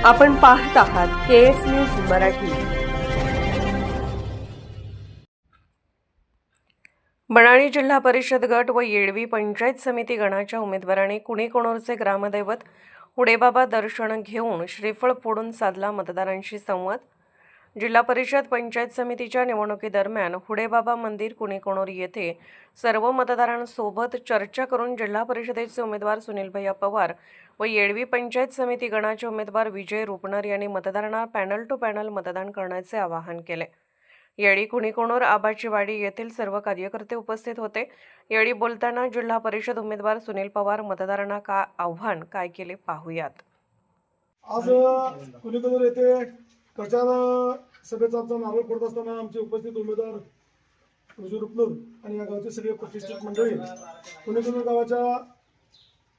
आपण पाहत आहात केएस न्यूज मराठी। बनाळी जिल्हा परिषद गट व येडवी पंचायत समिती गणाच्या उमेदवारांनी कुणीकोणोरचे ग्रामदैवत हुडेबाबा दर्शन घेऊन श्रीफळ फोडून साधला मतदारांशी संवाद। जिल्हा परिषद पंचायत समितीच्या निवडणुकीदरम्यान हुडेबाबा मंदिर कुणीकोणोर येथे सर्व मतदारांसोबत चर्चा करून जिल्हा परिषदेचे उमेदवार सुनील भैया पवार व येडवी पंचायत समिती गणाचे उमेदवार विजय रुपनर यांनी मतदारांना पॅनल टू पॅनल मतदान करण्याचे आवाहन केले। यावेळी कुणीकोणोर आबाचीवाडी येथील सर्व कार्यकर्ते उपस्थित होते। यावेळी बोलताना जिल्हा परिषद उमेदवार सुनील पवार मतदारांना का आव्हान काय केले पाहूयात। आज कुणीकोणोर येथे प्रचार सभेचा नारळ फोडत असताना आमचे उपस्थित उमेदवार विजय रुपनर आणि या गावचे सगळे प्रतिष्ठित मंडळी कुणीकोणोर गावाच्या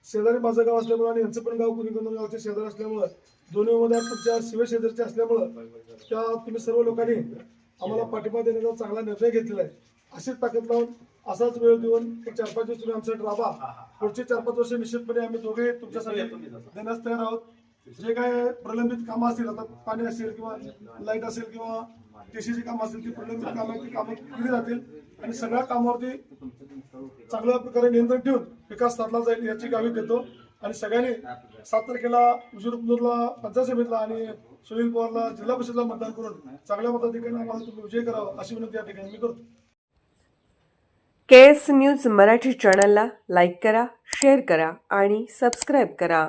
शेजारी माझं गाव असल्यामुळे आणि यांचं पण गाव कुणीकोणोर गावाचे शेजारी असल्यामुळे दोन्ही उमेदवार तुमच्या शिवशेजारचे असल्यामुळे त्या तुम्ही सर्व लोकांनी आम्हाला पाठिंबा देण्याचा चांगला निर्णय घेतलेला आहे। अशीच ताकद लावून असाच वेळ देऊन 4-5 दिवस तुम्ही आमच्यासाठी राहा। पुढचे 4-5 वर्ष निश्चितपणे आम्ही दोघे तुमच्यासाठी देण्यास तयार आहोत। जे काय प्रलंबित कामं असतील, आता पाणी असेल किंवा लाईट असेल किंवा टीसीची कामं असतील, ती प्रलंबित कामं ती कामं केली जातील आणि सगळ्या कामावरती चांगल्या प्रकारे नियंत्रण ठेवून विकास साधला जाईल याची ग्वाही देतो। आणि सगळ्यांनी 7 तारखेला विजय रुपनरला पंचायत समितीला आणि सुनील पवारला जिल्हा परिषदला मतदान करून चांगल्या मताधिकाऱ्यांनी आम्हाला तुम्ही विजय करावा अशी विनंती या ठिकाणी मी करतो। केएस न्यूज मराठी चॅनलला लाईक करा, शेअर करा आणि सबस्क्राईब करा।